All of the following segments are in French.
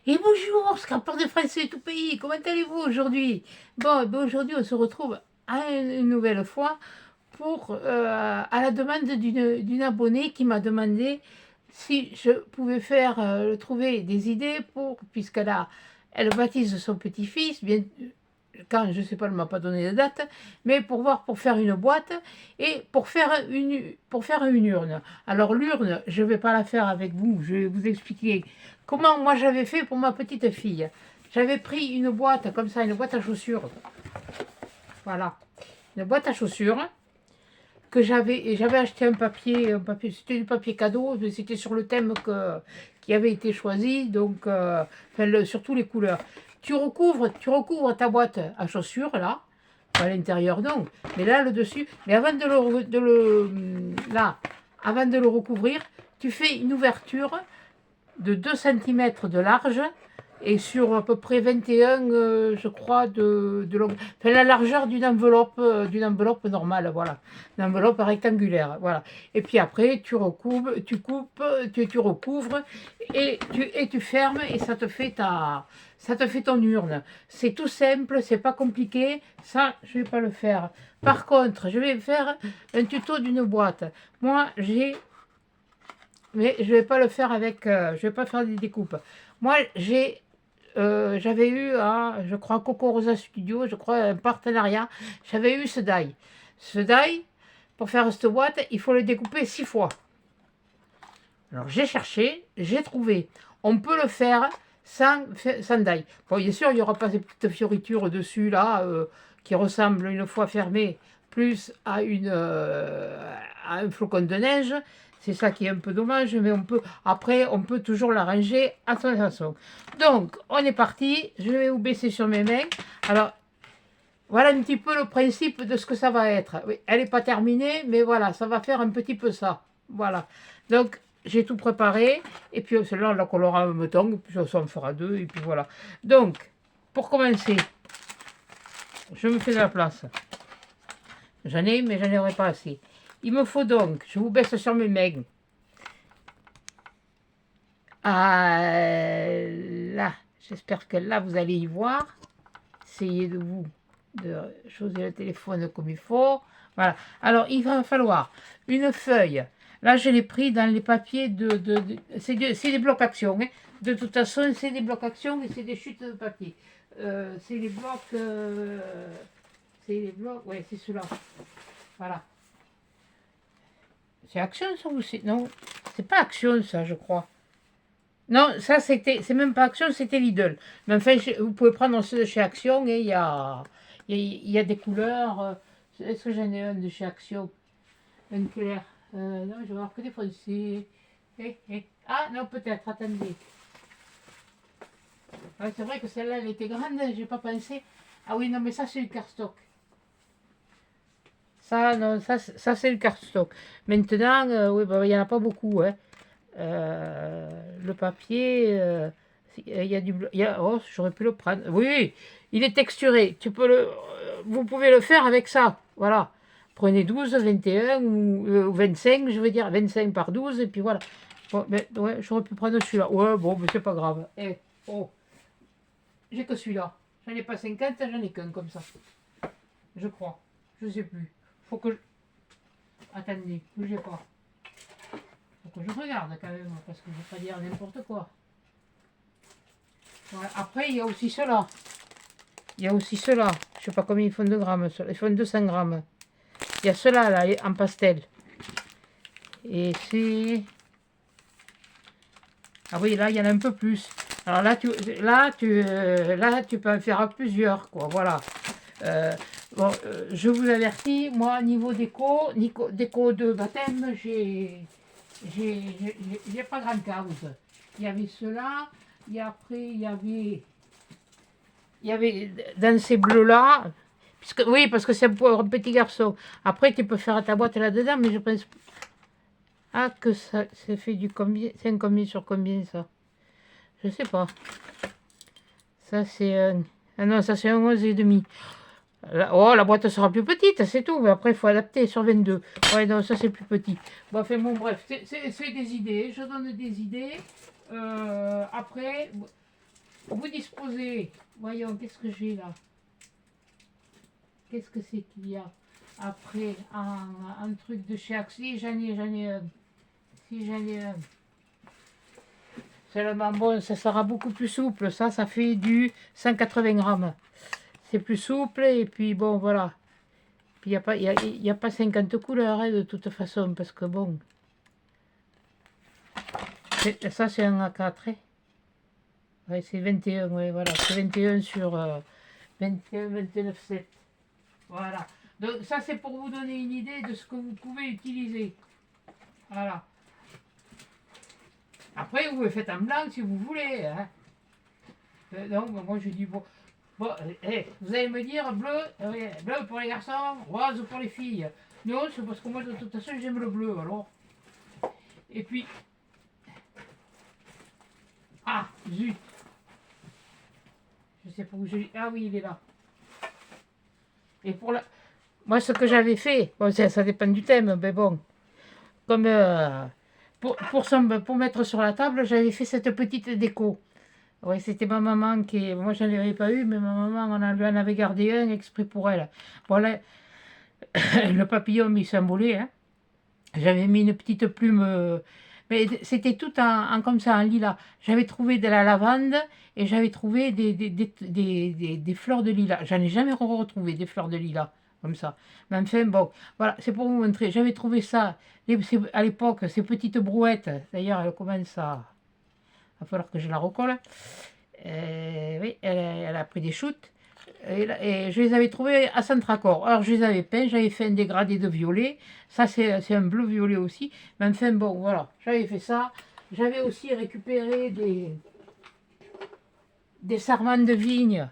Et bonjour, scrapeur de français tout pays, comment allez-vous aujourd'hui? Bon, ben aujourd'hui on se retrouve une nouvelle fois pour, à la demande d'une abonnée qui m'a demandé si je pouvais faire, trouver des idées pour, elle baptise son petit-fils, bien, quand, je ne sais pas, elle ne m'a pas donné de date, mais pour voir, pour faire une boîte et pour faire une urne. Alors l'urne, je ne vais pas la faire avec vous, je vais vous expliquer comment moi j'avais fait pour ma petite fille. J'avais pris une boîte comme ça, une boîte à chaussures. Voilà, une boîte à chaussures que j'avais acheté un papier, c'était du papier cadeau, mais c'était sur le thème qui avait été choisi, donc surtout les couleurs. Tu recouvres ta boîte à chaussures là, à l'intérieur non, mais là le dessus. Mais avant de le recouvrir, tu fais une ouverture de 2 cm de large et sur à peu près 21, je crois, de longueur. Enfin, la largeur d'une enveloppe normale, voilà. Une enveloppe rectangulaire, voilà. Et puis après, tu recouvres, tu recouvres et tu fermes et ça te fait ton urne. C'est tout simple, c'est pas compliqué. Ça, je vais pas le faire. Par contre, je vais faire un tuto d'une boîte. Moi, mais je vais pas le faire avec, je vais pas faire des découpes. Moi, j'avais eu, je crois, Coco Rosa Studio, je crois, un partenariat. J'avais eu ce die. Ce die, pour faire cette boîte, il faut le découper 6 fois. Alors j'ai cherché, j'ai trouvé. On peut le faire sans die. Bon, bien sûr, il n'y aura pas ces petites fioritures dessus, là, qui ressemblent, une fois fermées, plus à un flocon de neige. C'est ça qui est un peu dommage, mais après, on peut toujours l'arranger à son façon. Donc, on est parti. Je vais vous baisser sur mes mains. Alors, voilà un petit peu le principe de ce que ça va être. Oui, elle n'est pas terminée, mais voilà, ça va faire un petit peu ça. Voilà. Donc, j'ai tout préparé. Et puis, celle-là, on la collera en même temps. Puis, ça en fera deux. Et puis, voilà. Donc, pour commencer, je me fais de la place. J'en ai, mais j'en aurai pas assez. Il me faut donc, je vous baisse sur mes mains. Ah, là, j'espère que là, vous allez y voir. Essayez de choisir le téléphone comme il faut. Voilà. Alors, il va falloir une feuille. Là, je l'ai pris dans les papiers c'est des blocs actions. Hein. De toute façon, c'est des blocs actions et c'est des chutes de papier. C'est les blocs... ouais, c'est ceux-là. Voilà. C'est Action, ça, ou c'est... Non, c'est pas Action, ça, je crois. Non, ça, c'est même pas Action, c'était Lidl. Mais enfin, vous pouvez prendre ceux de chez Action et il y a des couleurs. Est-ce que j'en ai un de chez Action? Un clair. Non, je vais voir que des foncés. Ah, non, peut-être, attendez. Ouais, c'est vrai que celle-là, elle était grande, j'ai pas pensé. Ah oui, non, mais ça, c'est du cardstock. Ça, non, ça c'est le cardstock. Maintenant, oui, bah, il n'y en a pas beaucoup. Hein. Le papier, il y a du bleu. Oh, j'aurais pu le prendre. Oui, il est texturé. Vous pouvez le faire avec ça. Voilà. Prenez 12, 21 ou 25, je veux dire 25 par 12, et puis voilà. Bon, mais, ouais, j'aurais pu prendre celui-là. Ouais, bon, mais c'est pas grave. Oh, j'ai que celui-là. J'en ai pas 50, j'en ai qu'un comme ça. Je crois. Je sais plus. Faut que je... Attendez, bougez pas. Faut que je regarde quand même, parce que je ne vais pas dire n'importe quoi. Ouais, après, il y a aussi cela. Il y a aussi cela. Je ne sais pas combien ils font de grammes. Ils font 200 grammes. Il y a cela là, en pastel. Et c'est... Ah oui, là, il y en a un peu plus. Alors là, tu peux en faire plusieurs, quoi. Voilà. Bon, je vous avertis, moi, niveau déco de baptême, j'ai pas grand cause. Il y avait cela, et après, il y avait dans ces bleus-là, oui, parce que c'est pour un petit garçon. Après, tu peux faire ta boîte là-dedans, mais je pense... Ah, que ça fait du combien? C'est un combien sur combien, ça? Je sais pas. Ça, c'est un... Ah non, ça, c'est un 11,5. Oh, la boîte sera plus petite, c'est tout. Mais après, il faut adapter sur 22. Ouais, non, ça, c'est plus petit. Bon, enfin, bon, bref, c'est des idées. Je donne des idées. Après, Vous disposez, voyons, qu'est-ce que j'ai là? Qu'est-ce que c'est qu'il y a après un truc de chez Axe? Si, j'en ai un. Si, j'en ai un. Seulement, bon, ça sera beaucoup plus souple. Ça fait du 180 grammes. C'est plus souple et puis bon, voilà. Puis il y a pas 50 couleurs hein, de toute façon, parce que bon. Ça, c'est un A4. Hein. Ouais, c'est 21, ouais, voilà. C'est 21 sur 21, 29, 7. Voilà. Donc ça c'est pour vous donner une idée de ce que vous pouvez utiliser. Voilà. Après vous le faites en blanc si vous voulez. Hein. Donc moi je dis bon. Bon, vous allez me dire bleu, bleu pour les garçons, rose pour les filles. Non, c'est parce que moi de toute façon j'aime le bleu alors. Et puis. Ah, zut. Je sais pas où je. Ah oui, il est là. Et pour la. Moi ce que j'avais fait, bon, ça dépend du thème, mais bon. Comme pour mettre sur la table, j'avais fait cette petite déco. Ouais, c'était ma maman qui. Moi, je n'en avais pas eu, mais ma maman lui en avait gardé un exprès pour elle. Voilà, le papillon il s'envolait. Hein. J'avais mis une petite plume. Mais c'était tout comme ça, en lilas. J'avais trouvé de la lavande et j'avais trouvé des fleurs de lilas. J'en ai jamais retrouvé des fleurs de lilas comme ça. Mais enfin, bon, voilà, c'est pour vous montrer. J'avais trouvé ça à l'époque, ces petites brouettes. D'ailleurs, elle commence à. Il va falloir que je la recolle. Oui, elle a pris des shoots. Et je les avais trouvés à Centracor. Alors, je les avais peints, j'avais fait un dégradé de violet. Ça, c'est un bleu-violet aussi. Mais enfin, bon, voilà, j'avais fait ça. J'avais aussi récupéré des sarments de vigne,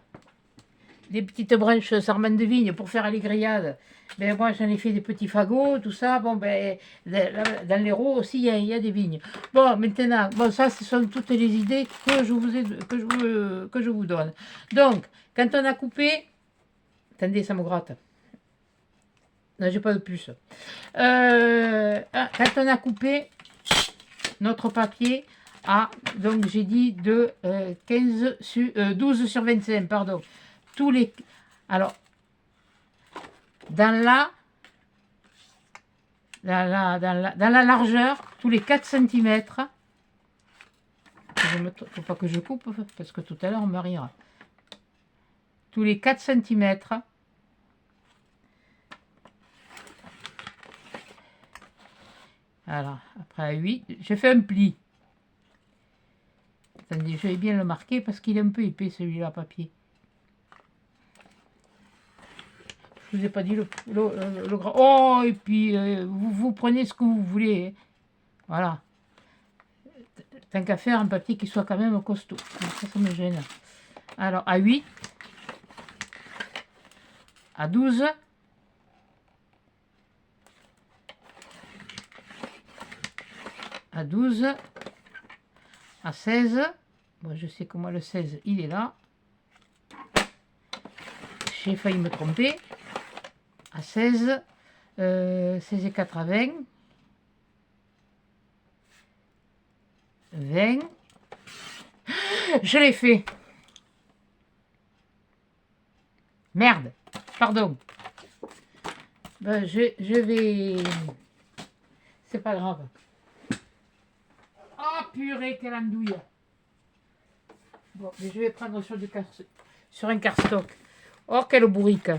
des petites branches de sarments de vigne pour faire les grillades. Ben, moi, j'en ai fait des petits fagots, tout ça. Bon, ben, dans l'Hérault aussi, il y a des vignes. Bon, maintenant, bon, ça, ce sont toutes les idées que que je vous donne. Donc, quand on a coupé, attendez, ça me gratte. Non, j'ai pas de plus. Quand on a coupé notre papier à, donc j'ai dit de 12 sur 25, pardon. Tous les. Alors, dans la largeur, tous les 4 cm, il ne faut pas que je coupe, parce que tout à l'heure on me rira. Tous les 4 cm, voilà, après à 8, j'ai fait un pli. Attendez, je vais bien le marquer parce qu'il est un peu épais celui-là, papier. Je vous ai pas dit le grand. Oh, et puis vous prenez ce que vous voulez. Hein. Voilà. Tant qu'à faire un papier qui soit quand même costaud. Ça me gêne. Alors, à 8, à 12, à 12, à 16. Moi, je sais que moi, le 16, il est là. J'ai failli me tromper. À 16, 16 et 4 à 20. 20. Je l'ai fait. Merde. Pardon. Ben, je vais... C'est pas grave. Oh purée, quelle andouille. Bon, mais je vais prendre sur un cardstock. Oh, quelle bourrique.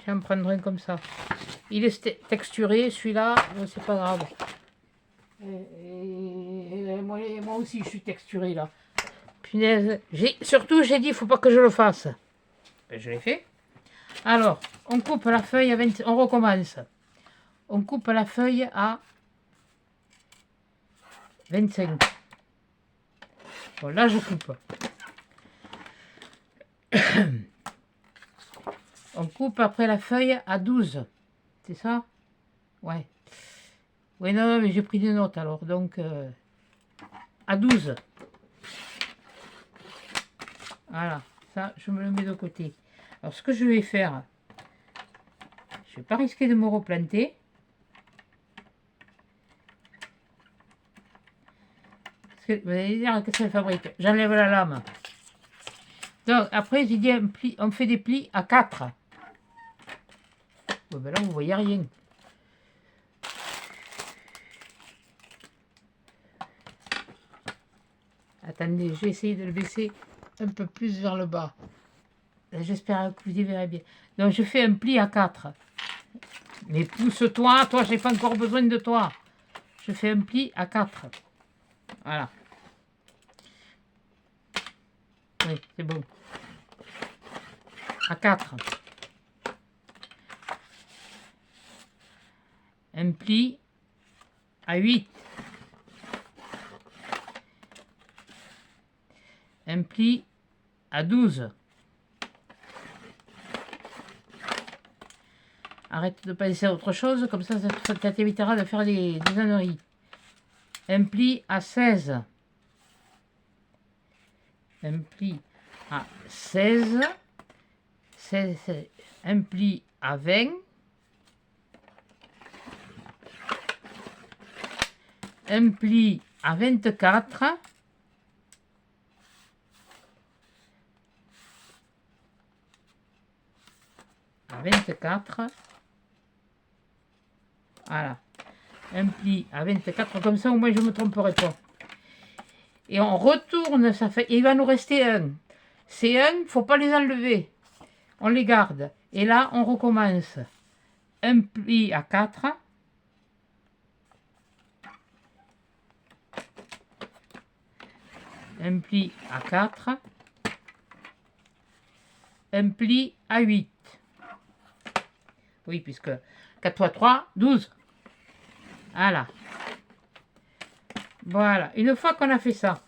Je vais en prendre un comme ça. Il est texturé, celui-là, c'est pas grave. Et moi aussi, je suis texturé là. Punaise. Surtout, j'ai dit, il faut pas que je le fasse. Ben, je l'ai fait. Alors, on coupe la feuille à 20... On recommence. On coupe la feuille à 25. Bon, là, je coupe. On coupe après la feuille à 12. C'est ça? Ouais. Oui, non, mais j'ai pris des notes alors. Donc, à 12. Voilà. Ça, je me le mets de côté. Alors, ce que je vais faire, je ne vais pas risquer de me replanter. Vous allez dire qu'est-ce qu'elle fabrique. J'enlève la lame. Donc, après, j'ai dit on fait des plis à 4. Bon, ben là, vous voyez rien. Attendez, je vais essayer de le baisser un peu plus vers le bas. J'espère que vous y verrez bien. Donc, je fais un pli à 4. Mais pousse-toi, toi, j'ai pas encore besoin de toi. Je fais un pli à 4. Voilà. Oui, c'est bon. À 4. Un pli à 8. Un pli à 12. Arrête de penser à autre chose, comme ça t'évitera de faire des âneries. Un pli à 16. Un pli à 16. Un pli à 20. Un pli à 24. À 24. Voilà. Un pli à 24. Comme ça, au moins, je ne me tromperai pas. Et on retourne, ça fait. Et il va nous rester un. Ces un, il ne faut pas les enlever. On les garde. Et là, on recommence. Un pli à 4. Un pli à 4. Un pli à 8. Oui, puisque 4 fois 3, 12. Voilà. Voilà. Une fois qu'on a fait ça,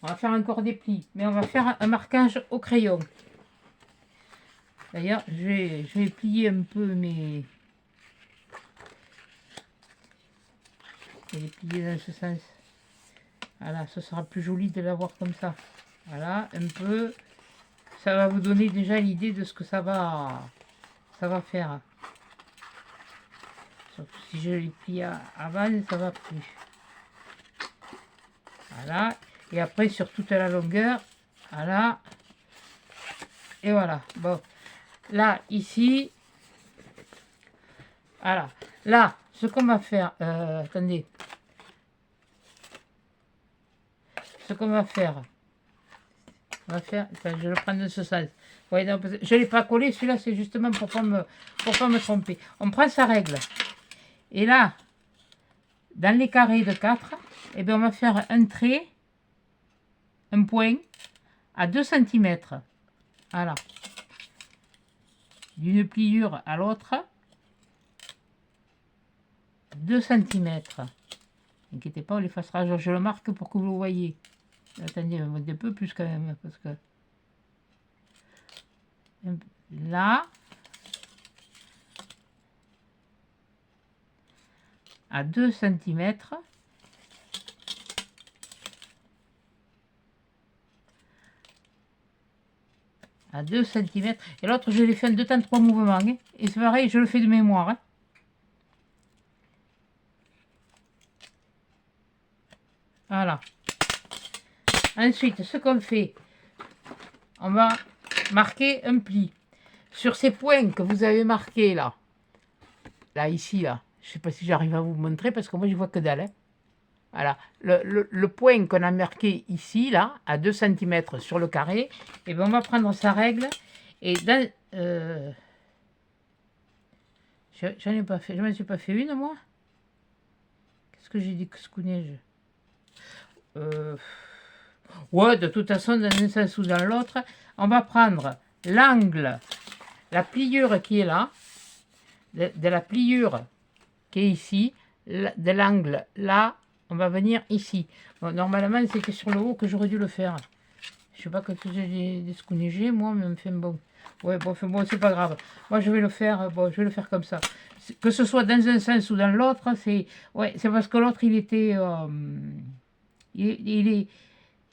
on va faire encore des plis, mais on va faire un marquage au crayon. D'ailleurs, je vais plier un peu mes... Je vais les plier dans ce sens. Voilà, ce sera plus joli de l'avoir comme ça. Voilà, un peu. Ça va vous donner déjà l'idée de ce que ça va faire. Surtout si je les plie avant, ça va plus. Voilà. Et après, sur toute la longueur. Voilà. Et voilà. Bon. Là, ici. Voilà. Là, ce qu'on va faire. Attendez. Ce qu'on va faire. Enfin, je vais le prendre de ce sens. Ouais, non, je ne l'ai pas collé, celui-là c'est justement pour pas me tromper. On prend sa règle. Et là, dans les carrés de 4, eh bien, on va faire un trait, un point, à 2 cm. Voilà. D'une pliure à l'autre, 2 cm. N'inquiétez pas, on l'effacera. Je le marque pour que vous le voyez. Attendez, un peu plus quand même, parce que là, à 2 cm, à 2 cm, et l'autre je l'ai fait en 2 temps 3 mouvements, hein, et c'est pareil, je le fais de mémoire. Hein. Voilà. Ensuite, ce qu'on fait, on va marquer un pli. Sur ces points que vous avez marqués là, ici, là, je ne sais pas si j'arrive à vous montrer parce que moi je vois que dalle. Hein. Voilà, le point qu'on a marqué ici, là, à 2 cm sur le carré, et bien on va prendre sa règle et dans... j'en ai pas fait, je m'en suis pas fait une moi. Qu'est-ce que j'ai dit que ce qu'on est ouais, de toute façon, dans un sens ou dans l'autre, on va prendre l'angle, la pliure qui est là, de la pliure qui est ici, de l'angle là, on va venir ici. Bon, normalement, c'était sur le haut que j'aurais dû le faire. Je sais pas que j'ai des scounégés, moi, mais enfin bon. Ouais, bon, c'est pas grave. Moi, je vais le faire, bon, je vais le faire comme ça. Que ce soit dans un sens ou dans l'autre, c'est parce que l'autre, il était...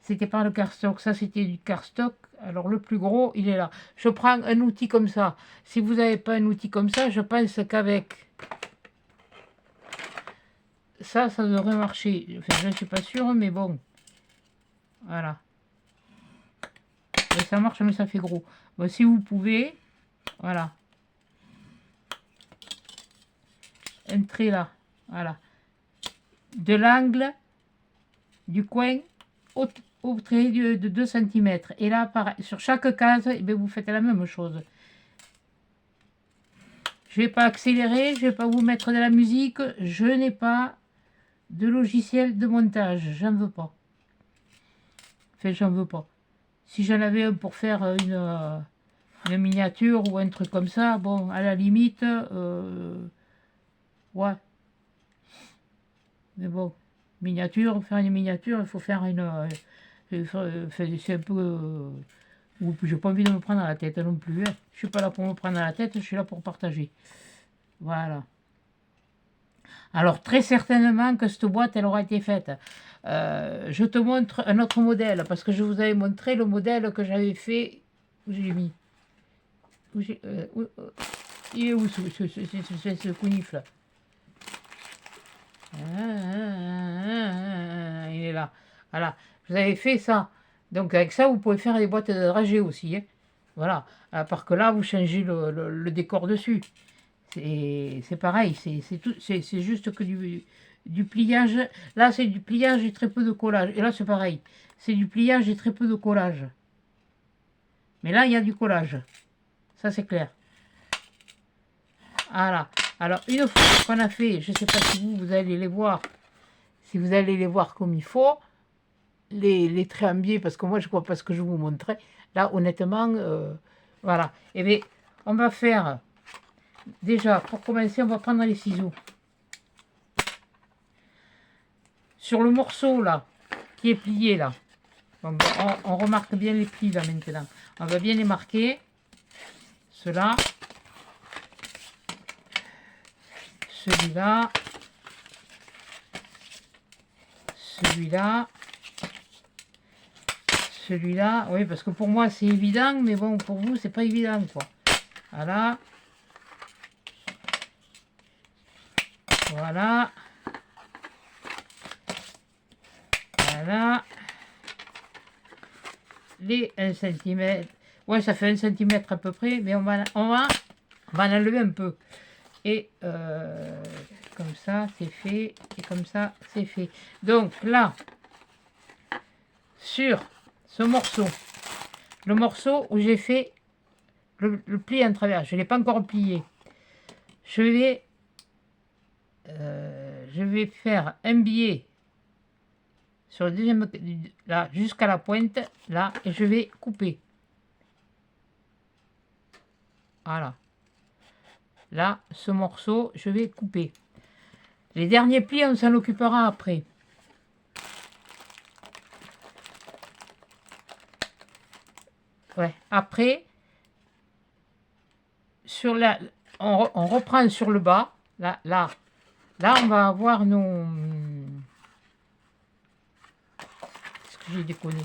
c'était pas le cardstock, ça c'était du cardstock. Alors le plus gros, il est là. Je prends un outil comme ça. Si vous n'avez pas un outil comme ça, je pense qu'avec ça devrait marcher. Enfin, je ne suis pas sûre, mais bon. Voilà. Et ça marche, mais ça fait gros. Bon, si vous pouvez, voilà. Un trait là. Voilà. De l'angle du coin au trait de 2 cm. Et là, pareil, sur chaque case, eh bien, vous faites la même chose. Je ne vais pas accélérer, je ne vais pas vous mettre de la musique. Je n'ai pas de logiciel de montage. J'en veux pas. Enfin, j'en veux pas. Si j'en avais un pour faire une miniature ou un truc comme ça, bon, à la limite, ouais. Mais bon, miniature, faire une miniature, il faut faire une... c'est un peu... j'ai pas envie de me prendre à la tête non plus. Hein. Je suis pas là pour me prendre à la tête, je suis là pour partager. Voilà. Alors, très certainement que cette boîte, elle aura été faite. Je te montre un autre modèle, parce que je vous avais montré le modèle que j'avais fait. Où j'ai mis il est où ce counifle? Il est là. Voilà. Vous avez fait ça. Donc avec ça, vous pouvez faire des boîtes de dragées aussi. Hein. Voilà. À part que là, vous changez le décor dessus. C'est pareil. C'est juste que du pliage. Là, c'est du pliage et très peu de collage. Et là, c'est pareil. C'est du pliage et très peu de collage. Mais là, il y a du collage. Ça, c'est clair. Voilà. Alors, une fois qu'on a fait, je ne sais pas si vous allez les voir, si vous allez les voir comme il faut, les traits en biais, parce que moi, je ne crois pas ce que je vous montrais. Là, honnêtement, voilà. Et bien, on va faire, déjà, pour commencer, on va prendre les ciseaux. Sur le morceau, là, qui est plié, là, on remarque bien les plis, là, maintenant. On va bien les marquer. Cela. Celui-là. Celui-là. Celui-là, oui, parce que pour moi c'est évident, mais bon, pour vous c'est pas évident, quoi. Voilà. Voilà. Voilà. Les 1 cm. Ouais, ça fait 1 cm à peu près, mais on va en enlever un peu. Et comme ça, c'est fait. Et comme ça, c'est fait. Donc là, sur ce morceau, le morceau où j'ai fait le pli en travers, je ne l'ai pas encore plié. Je vais faire un biais sur le deuxième, là, jusqu'à la pointe, là, et je vais couper. Voilà. Là, ce morceau, je vais couper. Les derniers plis, on s'en occupera après. Ouais, après, sur la, on reprend sur le bas, là, on va avoir nos... Est-ce que j'ai déconné?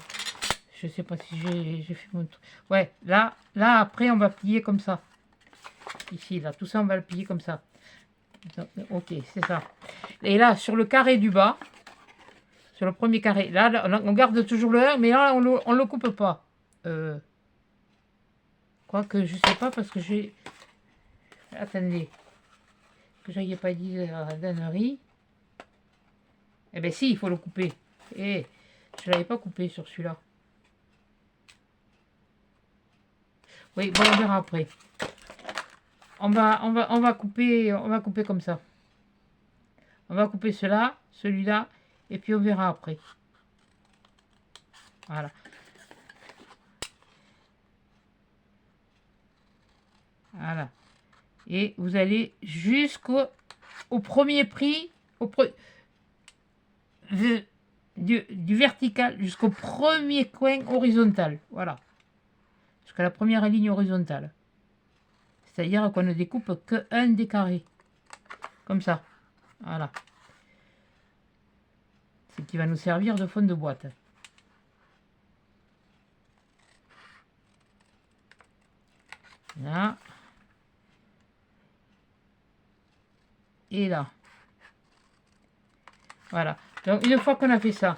Je sais pas si j'ai fait mon truc. Ouais, là, après, on va plier comme ça. Ici, là, tout ça, on va le plier comme ça. Ok, c'est ça. Et là, sur le carré du bas, sur le premier carré, là on garde toujours le 1, mais là, on le coupe pas. Quoique, je sais pas, parce que j'ai... Attendez. Que j'aille pas dit la dannerie. Eh ben si, il faut le couper. Et je l'avais pas coupé sur celui-là. Oui, bon, on verra après. On va couper comme ça. On va couper cela, celui-là, et puis on verra après. Voilà. Voilà. Et vous allez jusqu'au premier prix, du vertical jusqu'au premier coin horizontal. Voilà. Jusqu'à la première ligne horizontale. C'est-à-dire qu'on ne découpe qu'un des carrés. Comme ça. Voilà. Ce qui va nous servir de fond de boîte. Là. Et là. Voilà. Donc, une fois qu'on a fait ça,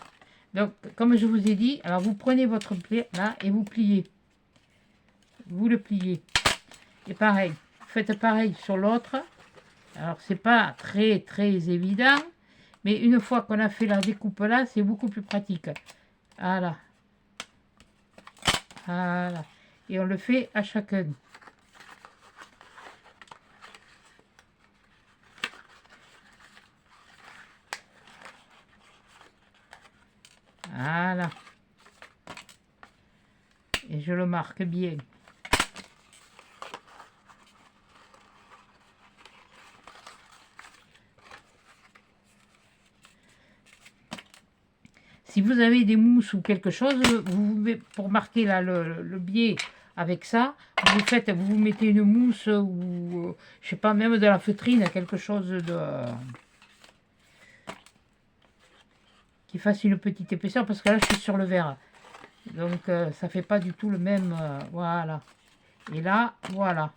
donc, comme je vous ai dit, alors vous prenez votre pli là et vous pliez. Vous le pliez. Et pareil, faites pareil sur l'autre. Alors, c'est pas très évident, mais une fois qu'on a fait la découpe là, c'est beaucoup plus pratique. Voilà. Voilà. Et on le fait à chacun. Voilà. Et je le marque bien. Si vous avez des mousses ou quelque chose, pour marquer là, le biais avec ça, vous mettez une mousse ou, je sais pas, même de la feutrine, quelque chose de qui fasse une petite épaisseur, parce que là, je suis sur le verre. Donc, ça fait pas du tout le même... voilà. Et là, voilà.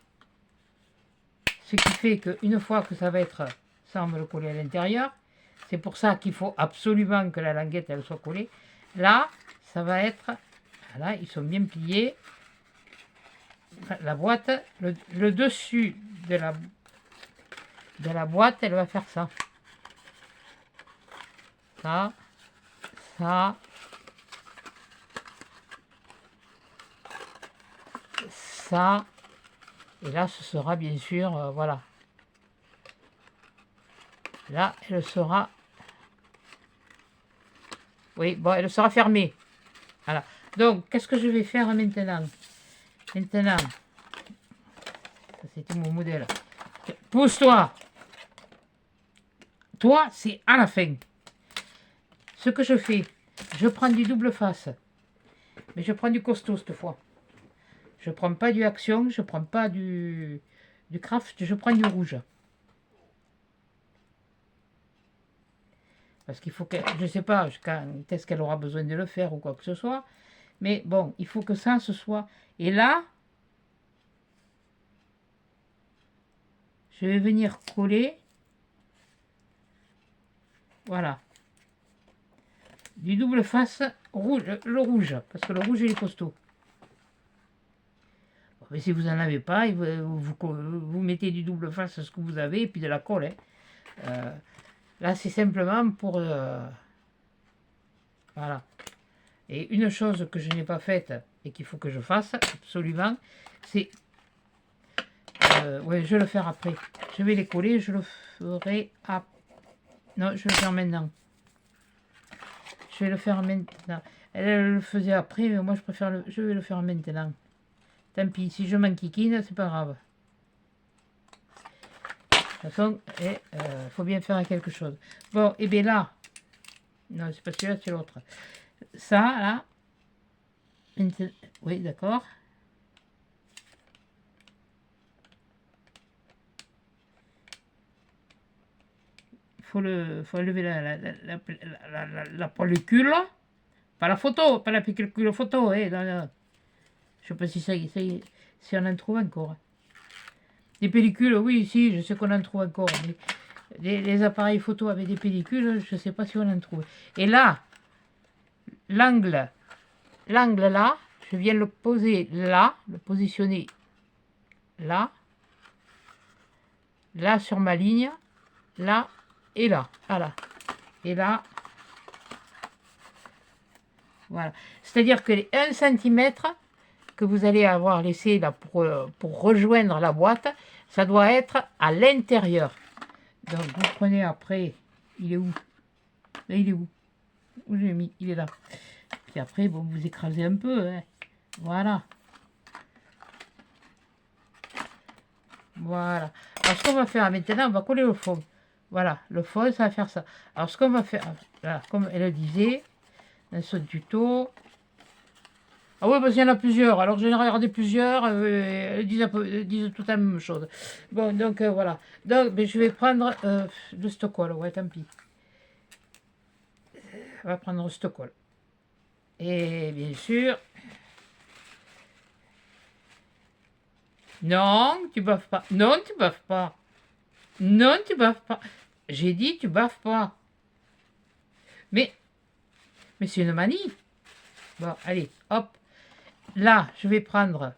Ce qui fait qu'une fois que ça va être... Ça, on va le coller à l'intérieur. C'est pour ça qu'il faut absolument que la languette, elle soit collée. Là, ça va être... Voilà, ils sont bien pliés. La boîte, le dessus de la boîte, elle va faire ça. Ça. Ça. Ça. Et là, ce sera bien sûr... voilà. Là, elle sera... Oui, bon, elle sera fermée. Voilà. Donc, qu'est-ce que je vais faire maintenant? Maintenant, ça c'était mon modèle. Pousse-toi. Toi, c'est à la fin. Ce que je fais, je prends du double face. Mais je prends du costaud cette fois. Je prends pas du Action, je prends pas du Craft, je prends du rouge. Parce qu'il faut que, je sais pas quand est-ce qu'elle aura besoin de le faire ou quoi que ce soit. Mais bon, il faut que ça se soit. Et là, je vais venir coller. Voilà. Du double face rouge, le rouge. Parce que le rouge, il est costaud. Bon, mais si vous n'en avez pas, vous mettez du double face ce que vous avez et puis de la colle. Hein. Là, c'est simplement pour... voilà. Et une chose que je n'ai pas faite et qu'il faut que je fasse absolument, c'est... ouais, je vais le faire après. Je vais les coller, je le ferai après. Non, je vais le faire maintenant. Je vais le faire maintenant. Elle le faisait après, mais moi je préfère je vais le faire maintenant. Tant pis, si je m'enquiquine, c'est pas grave. De toute façon, il faut bien faire quelque chose. Bon, et bien là, non, c'est pas celui-là, c'est l'autre. Ça, là, oui, d'accord. Faut lever la pellicule, pas la photo, pas la pellicule photo, non. Je sais pas si si on en trouve encore. Des pellicules, oui, si, je sais qu'on en trouve encore. Mais les appareils photo avec des pellicules, je sais pas si on en trouve. Et là, l'angle là, je viens le poser là, le positionner là, là sur ma ligne, là et là, voilà. Et là, voilà. C'est-à-dire que les 1 cm que vous allez avoir laissé là pour rejoindre la boîte, ça doit être à l'intérieur. Donc vous prenez après, il est où? Là, il est où? Où j'ai mis? Il est là. Puis après, bon, vous écrasez un peu, hein. Voilà. Voilà. Alors ce qu'on va faire maintenant, on va coller le fond. Voilà, le fond, ça va faire ça. Alors ce qu'on va faire, là, comme elle le disait, dans ce tuto. Ah oui, parce qu'il y en a plusieurs. Alors j'en ai regardé plusieurs, elles disent tout la même chose. Bon, donc voilà. Donc ben, je vais prendre le Stockholm, ouais, tant pis. On va prendre le Stockholm. Et bien sûr... Non, tu baffes pas. Non, tu baffes pas. Non, tu baffes pas. J'ai dit, tu baffes pas. Mais c'est une manie. Bon, allez, hop. Là, je vais prendre...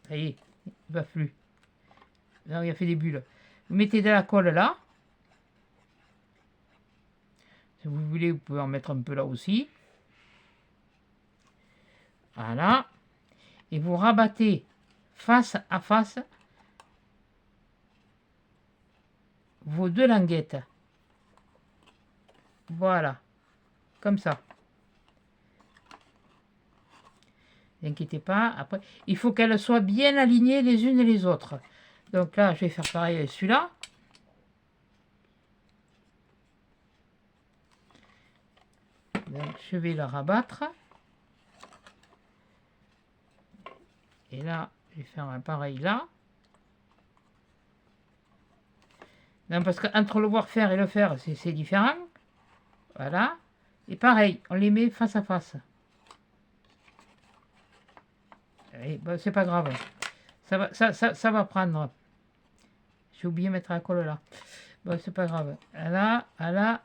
Ça y est, il ne va plus. Non, il a fait des bulles. Vous mettez de la colle là. Si vous voulez, vous pouvez en mettre un peu là aussi. Voilà. Et vous rabattez face à face vos deux languettes. Voilà. Comme ça. N'inquiétez pas. Après, il faut qu'elles soient bien alignées les unes et les autres. Donc là, je vais faire pareil avec celui-là. Donc je vais le rabattre. Et là, je vais faire un pareil là. Non, parce qu'entre le voir faire et le faire, c'est différent. Voilà. Et pareil, on les met face à face. Et bon, c'est pas grave. Ça va prendre. J'ai oublié de mettre la colle là. Bon, c'est pas grave. Là, là.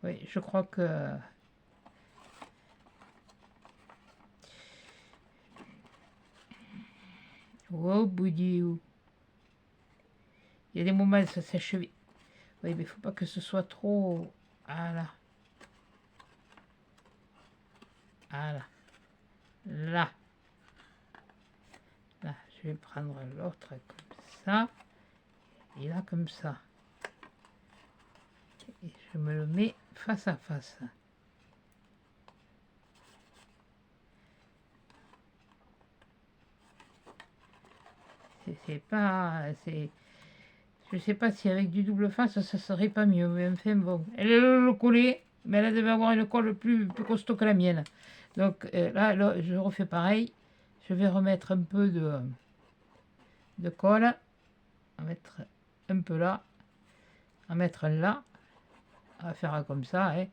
Oui, je crois que... Oh, boudiou. Il y a des moments où ça sèche vite. Oui, mais il faut pas que ce soit trop... Voilà. Voilà. Là. Là, je vais prendre l'autre comme ça. Et là, comme ça. Et je me le mets face à face. C'est pas... Je sais pas si avec du double face, ça serait pas mieux. Mais enfin, bon. Elle est le coller, mais elle devait avoir une colle plus costaud que la mienne. Donc là, je refais pareil. Je vais remettre un peu de colle. On va mettre un peu là. On va mettre là. On va faire comme ça, hein.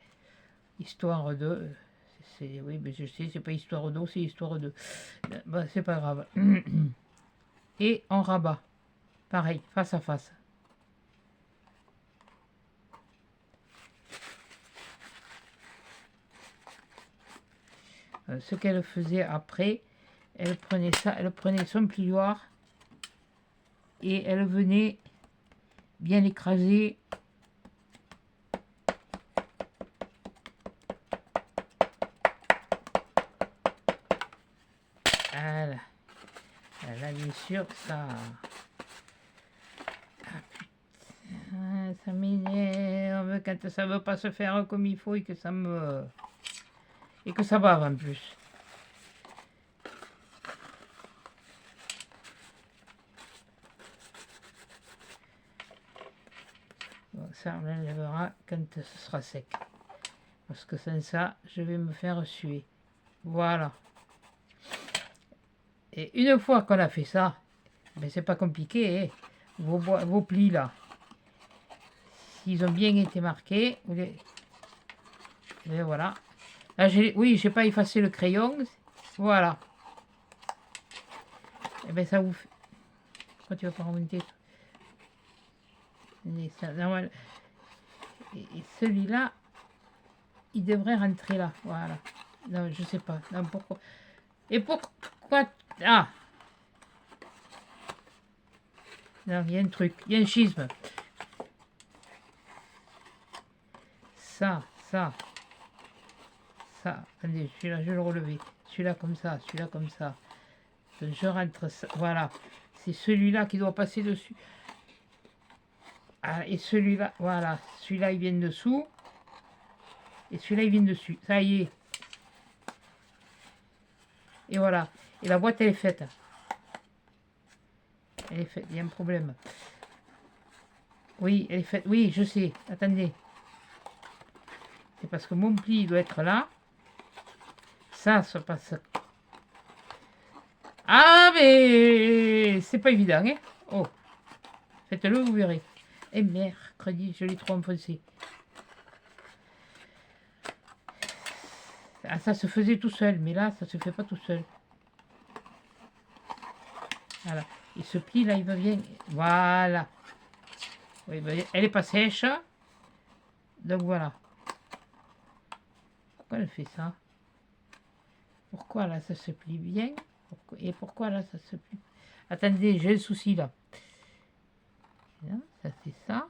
Histoire de... Oui, mais je sais, c'est pas histoire d'eau, c'est histoire de... Bon, c'est pas grave. Et on rabat. Pareil, face à face. Ce qu'elle faisait après, elle prenait ça, elle prenait son plioir et elle venait bien l'écraser. Voilà. Là, bien sûr, ça... Ah, putain, ça m'énerve quand ça ne veut pas se faire comme il faut et que ça me... Et que ça bave en plus. Bon, ça, on l'enlèvera quand ce sera sec. Parce que sans ça, je vais me faire suer. Voilà. Et une fois qu'on a fait ça, ben c'est pas compliqué, hein. Vos plis là, s'ils ont bien été marqués, et voilà. Là, oui, j'ai pas effacé le crayon. Voilà. Et ben ça vous fait... Pourquoi tu vas pas remonter? Et celui-là, il devrait rentrer là. Voilà. Non, je sais pas. Non, pourquoi? Et pourquoi? Ah! Non, il y a un truc. Il y a un schisme. Ça. Attendez, celui-là, je vais le relever. Celui-là comme ça, celui-là comme ça. Donc, je rentre ça. Voilà. C'est celui-là qui doit passer dessus. Ah, et celui-là, voilà. Celui-là, il vient dessous. Et celui-là, il vient dessus. Ça y est. Et voilà. Et la boîte, elle est faite. Elle est faite. Il y a un problème. Oui, elle est faite. Oui, je sais. Attendez. C'est parce que mon pli doit être là. Ça se passe. Ah, mais c'est pas évident, hein? Oh. Faites-le, vous verrez. Et mercredi, je l'ai trop enfoncé. Ah, ça se faisait tout seul, mais là, ça se fait pas tout seul. Voilà. Il se plie, là, il va bien. Voilà. Oui, ben, elle n'est pas sèche. Donc voilà. Pourquoi elle fait ça? Pourquoi là, ça se plie bien? Et pourquoi là, ça se plie? Attendez, j'ai un souci là. Là, ça c'est ça.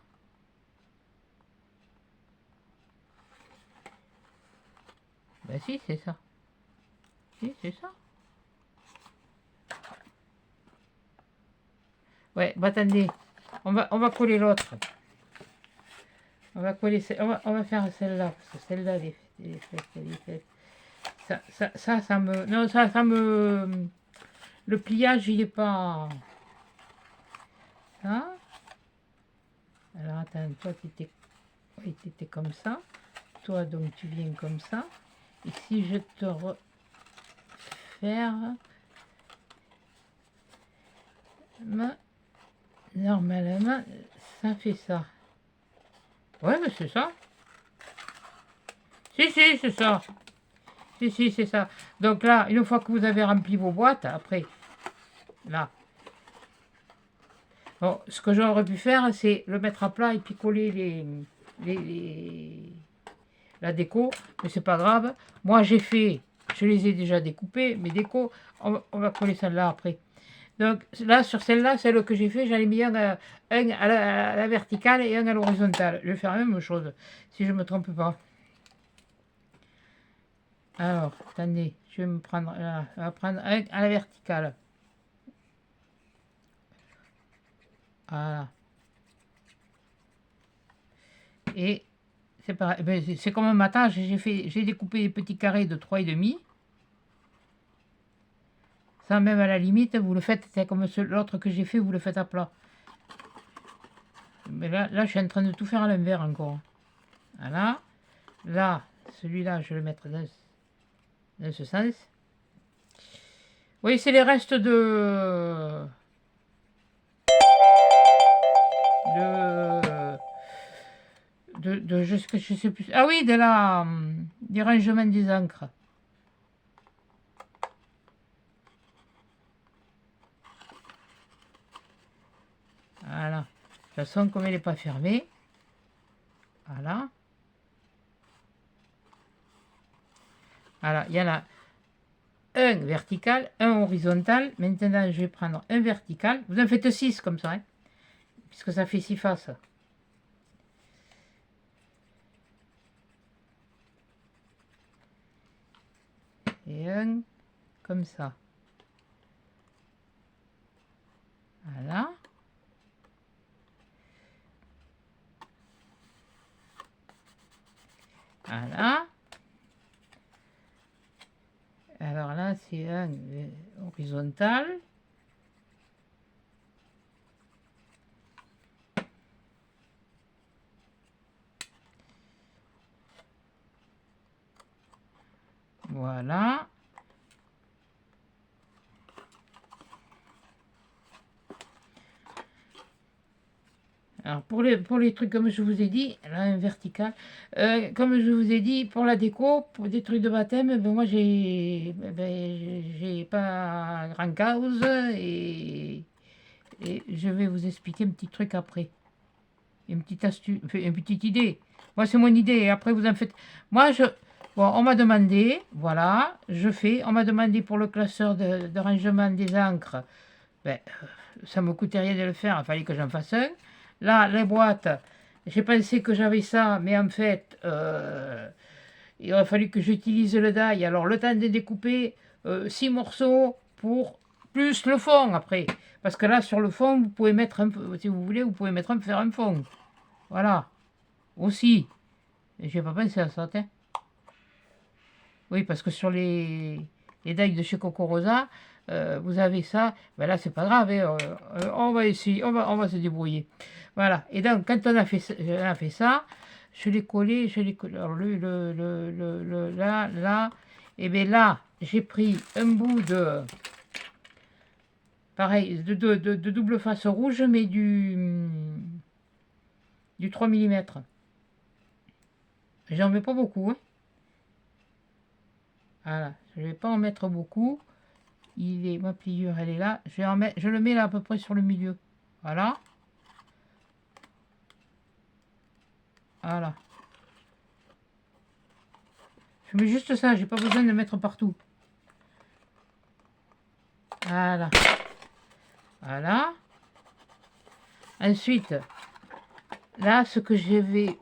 Ben si, c'est ça. Si, c'est ça. Ouais, bah attendez. On va coller l'autre. On va coller, on va faire celle-là, parce que celle-là, elle est faite. Ça me... Non, ça me... Le pliage, il est pas... Ça. Alors, attends, toi, tu étais... Oui, t'étais comme ça. Toi, donc, tu viens comme ça. Et si je te refaire... Normalement, ça fait ça. Ouais, mais c'est ça. Si, c'est ça. Si, c'est ça. Donc là, une fois que vous avez rempli vos boîtes, après, là. Bon, ce que j'aurais pu faire, c'est le mettre à plat et puis coller la déco, mais c'est pas grave. Moi, j'ai fait, je les ai déjà découpés, mes décos, on va coller celle-là après. Donc là, sur celle-là, celle que j'ai fait, j'en ai mis un à la verticale et un à l'horizontale. Je vais faire la même chose, si je ne me trompe pas. Alors, attendez, je vais me prendre là, on va prendre un à la verticale. Voilà. Et c'est pareil, ben, c'est comme un matage, j'ai découpé des petits carrés de 3,5. Ça, même à la limite, vous le faites, c'est comme l'autre que j'ai fait, vous le faites à plat. Mais là, je suis en train de tout faire à l'envers encore. Voilà. Là, celui-là, je vais le mettre dans ce sens. Oui, c'est les restes je sais plus. Ah oui, du rangement des encres. Voilà. De toute façon, comme elle n'est pas fermée, voilà. Voilà, il y en a un vertical, un horizontal. Maintenant, je vais prendre un vertical. Vous en faites 6 comme ça, hein, puisque ça fait 6 faces. Et un comme ça. Voilà. Voilà. Alors là, c'est un horizontal. Voilà. Alors pour les trucs, comme je vous ai dit, là un vertical, comme je vous ai dit, pour la déco, pour des trucs de baptême, ben moi j'ai pas grand cause et je vais vous expliquer un petit truc après. Une petite astuce, enfin, une petite idée. Moi c'est mon idée et après vous en faites. Moi bon, on m'a demandé, voilà, je fais, on m'a demandé pour le classeur de rangement des encres, ben, ça me coûtait rien de le faire, il fallait que j'en fasse un. Là, les boîtes, j'ai pensé que j'avais ça, mais en fait, il aurait fallu que j'utilise le die. Alors, le temps de découper 6 morceaux pour plus le fond après. Parce que là, sur le fond, vous pouvez mettre un peu, si vous voulez, vous pouvez faire un fond. Voilà. Aussi. J'ai pas pensé à ça, tiens. Oui, parce que sur les dailles de chez Coco Rosa, vous avez ça. Ben là, c'est pas grave, hein, on va essayer, on va se débrouiller. Voilà. Et donc, quand on a fait ça, je l'ai collé. Alors, là. Et bien là, j'ai pris un bout pareil, de double face rouge, mais du 3 mm. J'en mets pas beaucoup, hein. Voilà, je ne vais pas en mettre beaucoup. Il est, ma pliure, elle est là. Je le mets là à peu près sur le milieu. Voilà. Voilà. Je mets juste ça, j'ai pas besoin de le mettre partout. Voilà. Voilà. Ensuite, là, ce que je vais...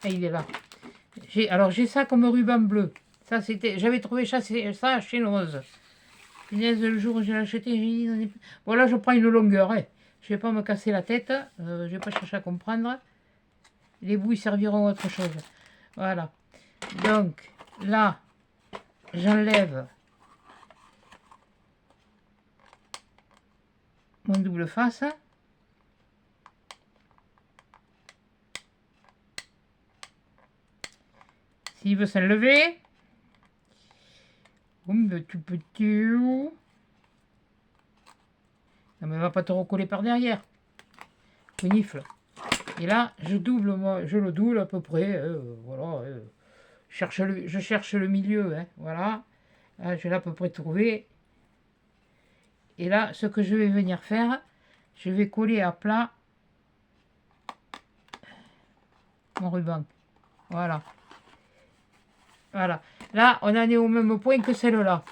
Ah, il est là. Alors, j'ai ça comme ruban bleu. Ça, c'était... J'avais trouvé ça chez Rose. Punaise, le jour où je l'ai acheté, j'ai dit... Bon, là, je prends une longueur. Hein. Je vais pas me casser la tête. Je vais pas chercher à comprendre. Les bouts, ils serviront à autre chose. Voilà. Donc, là, j'enlève mon double face. S'il veut s'enlever, tu peux non mais va pas te recoller par derrière. Nifle. Et là, je le double à peu près. Voilà. Je cherche le milieu. Hein, voilà. Là, je l'ai à peu près trouvé. Et là, ce que je vais venir faire, je vais coller à plat mon ruban. Voilà. Voilà. Là, on en est au même point que celle-là.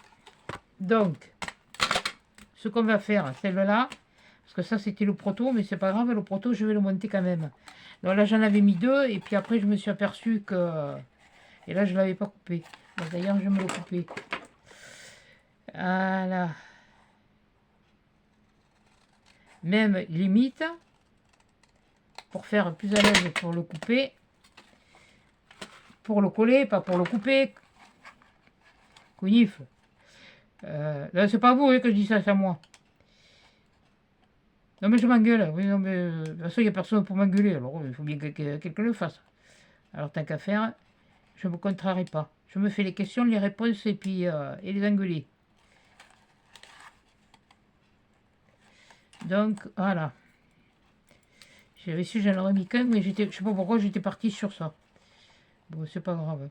Donc, ce qu'on va faire, celle-là, parce que ça, c'était le proto, mais c'est pas grave, le proto, je vais le monter quand même. Donc là, j'en avais mis deux, et puis après, je me suis aperçu que... Et là, je ne l'avais pas coupé. D'ailleurs, je vais me le couper. Voilà. Même limite, pour faire plus à l'aise pour le couper, pour le coller, pas pour le couper. Cognif. Là, c'est pas vous hein, que je dis ça, c'est à moi. Non, mais je m'engueule. Oui, non, mais de toute façon, il n'y a personne pour m'engueuler. Alors, il faut bien que quelqu'un le fasse. Alors, tant qu'à faire, je ne me contrarie pas. Je me fais les questions, les réponses et puis et les engueuler. Donc, voilà. J'avais su, j'en aurais mis qu'un, mais je sais pas pourquoi j'étais parti sur ça. Bon, c'est pas grave.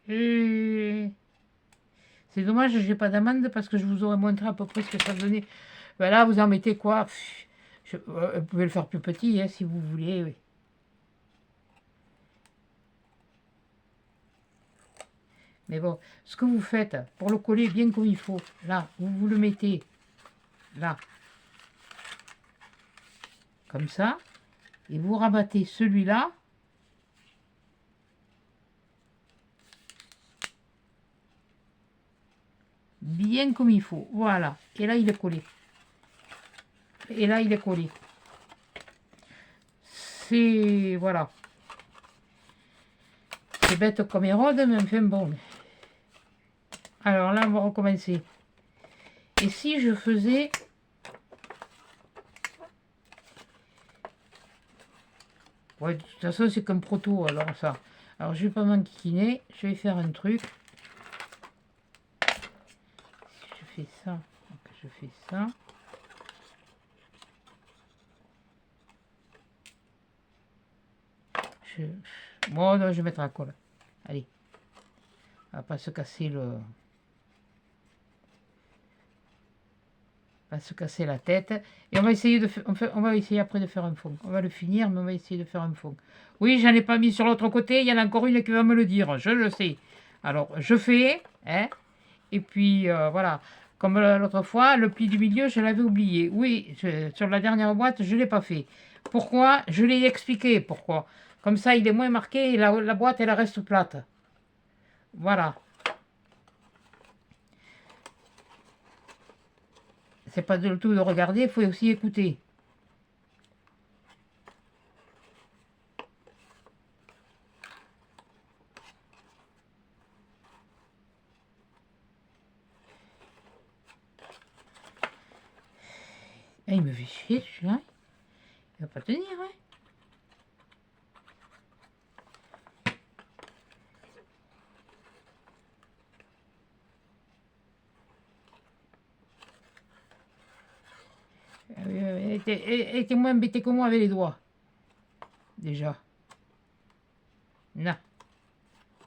Et... C'est dommage, j'ai pas d'amande parce que je vous aurais montré à peu près ce que ça donnait. Ben là, vous en mettez quoi? Vous pouvez le faire plus petit hein, si vous voulez. Oui. Mais bon, ce que vous faites pour le coller bien comme il faut, là, vous le mettez là, comme ça, et vous rabattez celui-là. Bien comme il faut, voilà. Et là, il est collé. Et là, il est collé. C'est... Voilà. C'est bête comme érode, mais enfin bon. Alors là, on va recommencer. Et si je faisais... Ouais, de toute façon, c'est comme proto, alors ça. Alors, je vais pas m'enquiquiner. Je vais faire un truc. Je fais ça. Donc, je fais ça. Bon, non, je vais mettre la colle. Allez. On va pas se casser le... va se casser la tête. Et on va essayer de on va essayer après de faire un fond. On va le finir, mais on va essayer de faire un fond. Oui, j'en ai pas mis sur l'autre côté. Il y en a encore une qui va me le dire. Je le sais. Alors, je fais. Hein, et puis, voilà. Comme l'autre fois, le pli du milieu, je l'avais oublié. Oui, sur la dernière boîte, je ne l'ai pas fait. Pourquoi? Je l'ai expliqué pourquoi. Comme ça, il est moins marqué et la boîte, elle reste plate. Voilà. C'est pas du tout de regarder, il faut aussi écouter. Et il me fait chier, celui-là. Il va pas tenir, hein. Elle était moins embêtée que moi avec les doigts. déjà. Là.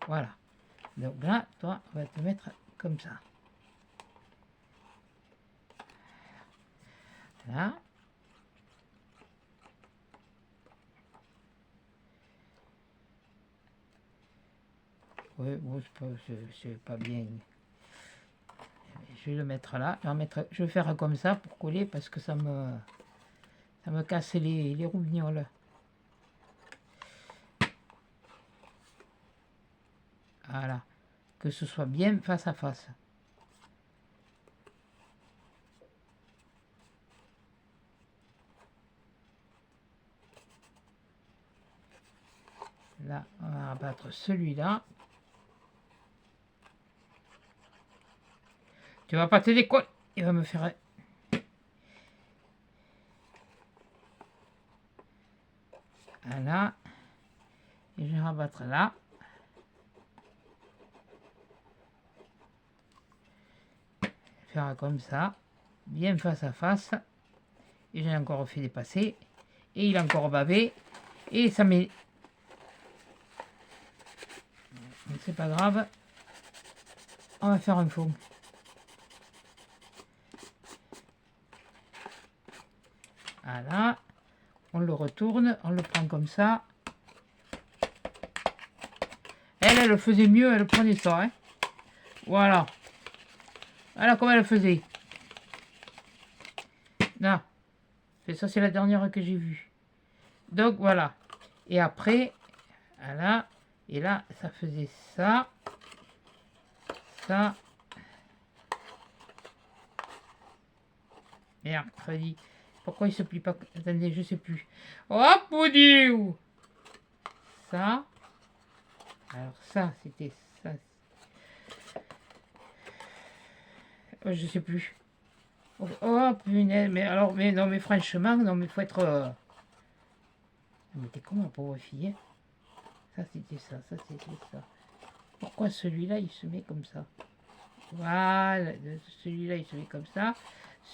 Voilà. Donc là, toi, on va te mettre comme ça. Là. Oui, bon, c'est pas bien. Je vais le mettre là. Je vais faire comme ça pour coller parce que ça me casse les roubignoles. Voilà. Que ce soit bien face à face. Là, on va rabattre celui-là. Tu vas pas te décoller. Il va me faire... Voilà. Et je vais rabattre là. Faire comme ça. Bien face à face. Et j'ai encore fait dépasser. Et il a encore bavé. Et ça met... C'est pas grave. On va faire un fond. Voilà. On le retourne. On le prend comme ça. Elle le faisait mieux. Elle prenait ça. Hein. Voilà. Voilà comment elle le faisait. Là. Et ça, c'est la dernière que j'ai vue. Donc, voilà. Et après, voilà. Et là, ça faisait ça. Ça. Mercredi. Pourquoi il se plie pas? Attendez, je sais plus. Hop, Boudiou. Ça. Alors ça, c'était ça. Oh, je sais plus. Oh, punaise. Mais alors, mais non, mais franchement, non, mais faut être... Mais t'es comment, pauvre fille? Ça, c'était ça. Ça, c'était ça. Pourquoi celui-là, il se met comme ça? Voilà. Celui-là, il se met comme ça.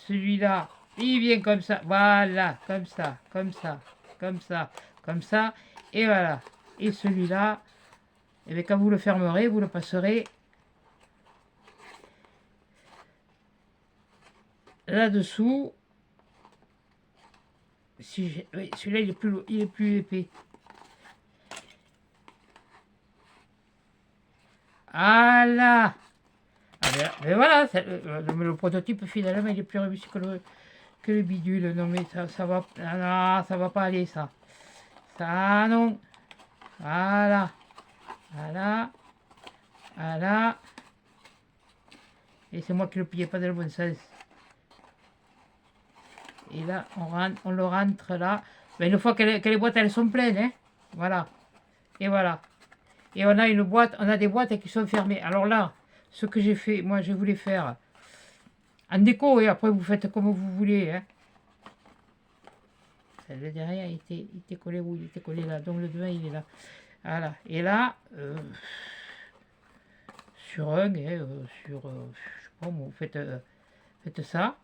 Celui-là, il vient comme ça. Voilà. Comme ça. Comme ça. Comme ça. Comme ça. Et voilà. Et celui-là, et bien, quand vous le fermerez, vous le passerez là-dessous. Si oui, celui-là, il est plus épais. Voilà. Ah ben voilà, le prototype finalement il est plus réussi que le bidule. Non mais ça va, non, ça va pas aller ça. Ça non. Voilà. Voilà. Voilà. Et c'est moi qui le pliais pas dans le bon sens. Et là, on le rentre là. Mais une fois que les boîtes elles sont pleines, hein. Voilà. Et voilà. Et on a une boîte, on a des boîtes qui sont fermées. Alors là, ce que j'ai fait, moi je voulais faire en déco, et après vous faites comme vous voulez. Hein. Le derrière il était collé où? Il était collé là, donc le devant il est là. Voilà. Et là, sur un, je sais pas, vous faites ça.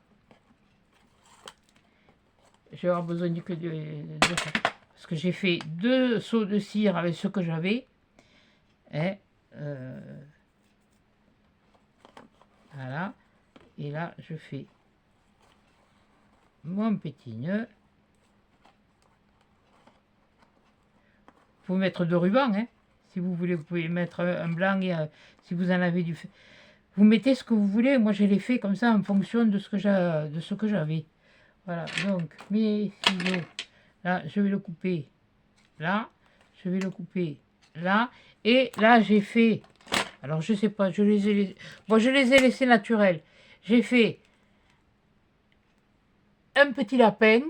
Je vais avoir besoin que de ça. Parce que j'ai fait 2 seaux de cire avec ce que j'avais. Et voilà. Et là, je fais mon petit nœud. Vous pouvez mettre de ruban, hein. Si vous voulez, vous pouvez mettre un blanc et si vous en avez du... Vous mettez ce que vous voulez. Moi, je l'ai fait comme ça en fonction de ce que j'avais. Voilà, donc mes ciseaux, là, je vais le couper là. Je vais le couper là. Et là, j'ai fait... Alors, je sais pas, je les ai laissés naturels. J'ai fait un petit lapin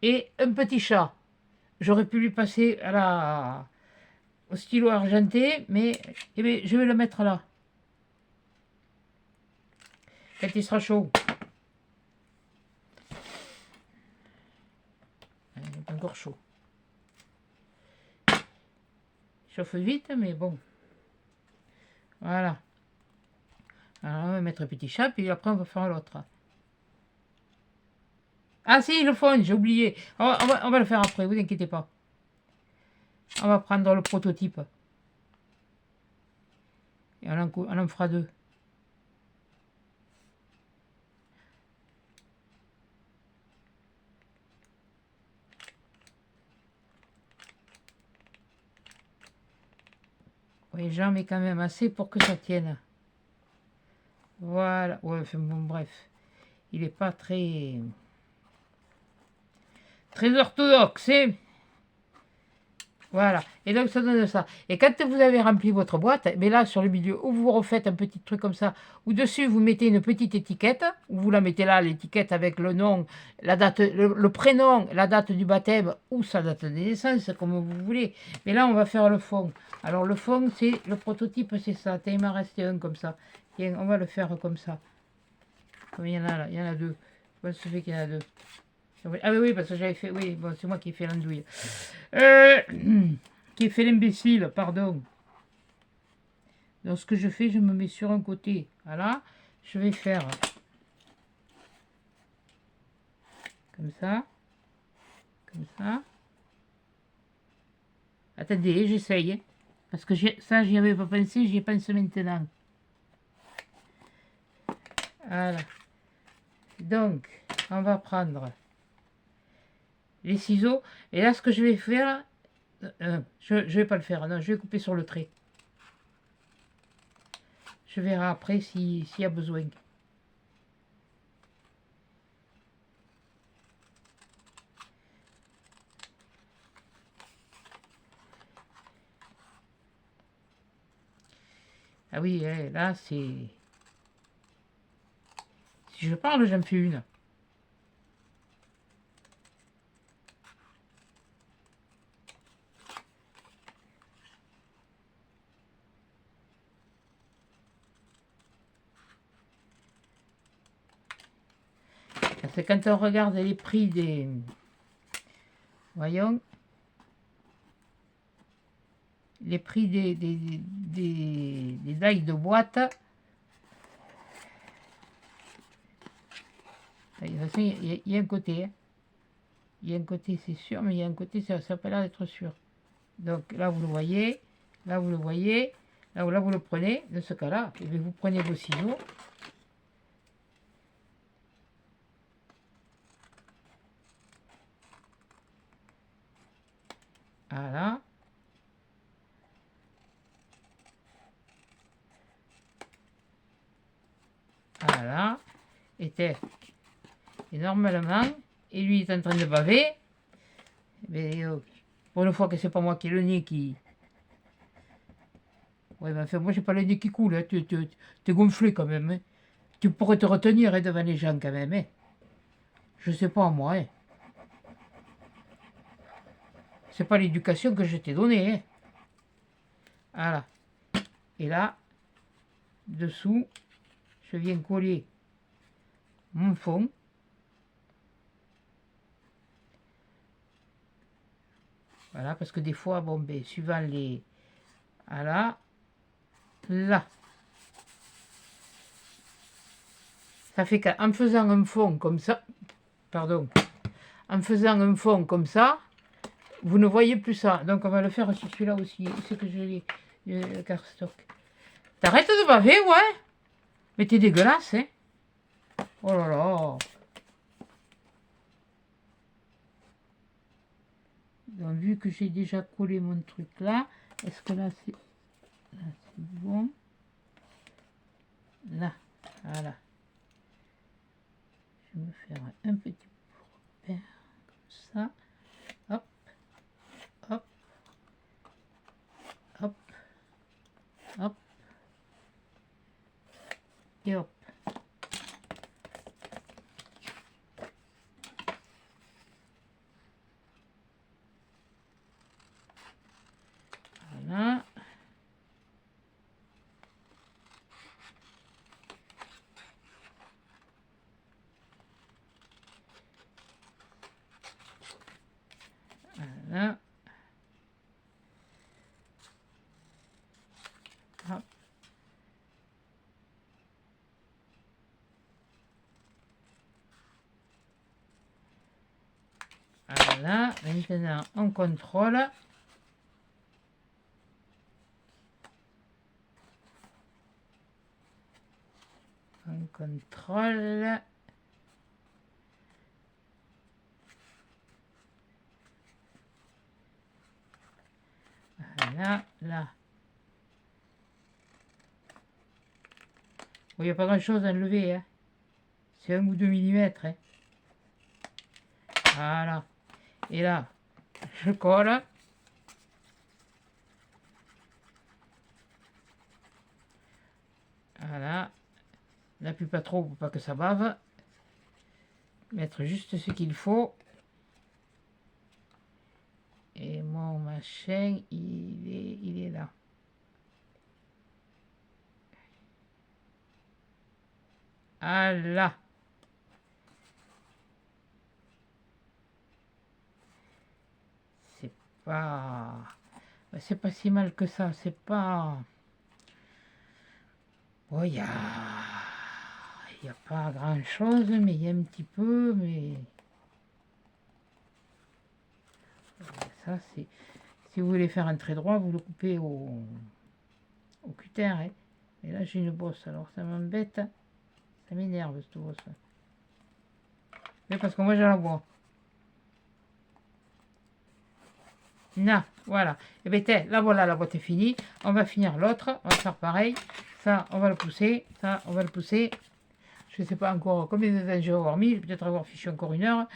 et un petit chat. J'aurais pu lui passer au stylo argenté, mais eh bien, je vais le mettre là. Quand il sera chaud. Il est encore chaud. Il chauffe vite, mais bon. Voilà. Alors, on va mettre un petit chat, puis après, on va faire l'autre. Ah si, le fond, j'ai oublié. On va le faire après, vous inquiétez pas. On va prendre le prototype. Et on en fera 2. Oui, j'en mets quand même assez pour que ça tienne. Voilà. Ouais, enfin, bon, bref. Il n'est pas très... Très orthodoxe, hein. Voilà, et donc ça donne ça. Et quand vous avez rempli votre boîte, mais là sur le milieu, où vous refaites un petit truc comme ça, ou dessus vous mettez une petite étiquette, ou vous la mettez là, l'étiquette avec le nom, la date, le prénom, la date du baptême, ou sa date de naissance, comme vous voulez. Mais là on va faire le fond. Alors le fond, c'est le prototype, c'est ça. Tiens, il m'en restait un comme ça. Tiens, on va le faire comme ça. Comme il y en a là, il y en a 2. Comment ça se fait qu'il y en a 2? Ah oui, oui, parce que j'avais fait... Oui, bon, c'est moi qui ai fait l'andouille. Qui ai fait l'imbécile, pardon. Donc ce que je fais, je me mets sur un côté. Voilà. Je vais faire... Comme ça. Comme ça. Attendez, j'essaye. Parce que ça, j'y avais pas pensé, j'y pense maintenant. Voilà. Donc, on va prendre les ciseaux. Et là, ce que je vais faire... je ne vais pas le faire, non, je vais couper sur le trait. Je verrai après s'il y a besoin. Ah oui, là, c'est... Si je parle, j'en fais une. C'est quand on regarde les prix des... Voyons. Les prix des dailles de boîte. De toute façon, il y a un côté. Hein. Il y a un côté, c'est sûr, mais il y a un côté, ça n'a pas l'air d'être sûr. Donc là, vous le voyez. Là, vous le voyez. Là, vous le prenez. Dans ce cas-là, vous prenez vos ciseaux. Voilà. Voilà. Et normalement, et lui est en train de baver. Mais pour une fois que c'est pas moi qui ai le nez qui... Ouais, mais enfin, moi j'ai pas le nez qui coule, hein. T'es gonflé quand même. Hein. Tu pourrais te retenir hein, devant les gens quand même. Hein. Je sais pas moi. Hein. C'est pas l'éducation que je t'ai donnée. Hein. Voilà. Et là, dessous, je viens coller mon fond. Voilà, parce que des fois, bon, ben, suivant les... Voilà. Là. Ça fait qu'en faisant un fond comme ça, pardon, en faisant un fond comme ça, vous ne voyez plus ça. Donc on va le faire sur celui-là aussi. C'est que je l'ai, le cardstock. T'arrêtes de baver, ouais? Mais t'es dégueulasse, hein? Oh là là. Donc vu que j'ai déjà collé mon truc là, est-ce que là c'est bon? Là, voilà. Je vais me faire un petit repère comme ça. Hop, hop, hop, hop, et hop. Voilà. Voilà. Hop. Voilà, maintenant on contrôle. On contrôle. Voilà, là. Bon, il n'y a pas grand chose à enlever, hein. C'est 1 ou 2 millimètres, hein. Voilà. Et là, je colle. Voilà. N'appuie pas trop pour pas que ça bave. Mettre juste ce qu'il faut. Et mon machin, il est là. Voilà. C'est pas si mal que ça. C'est pas... Oh, il y a pas grand chose, mais il y a un petit peu, mais... Ça, c'est... Si vous voulez faire un trait droit, vous le coupez au cutter, hein. Et là, j'ai une bosse, alors ça m'embête. Ça m'énerve, cette bosse. Mais parce que moi, j'ai la vois. Non, voilà. Et bien, là, voilà, la boîte est finie. On va finir l'autre. On va faire pareil. Ça, on va le pousser. Ça, on va le pousser. Je ne sais pas encore combien de temps je vais avoir mis. Je vais peut-être avoir fichu encore 1 heure.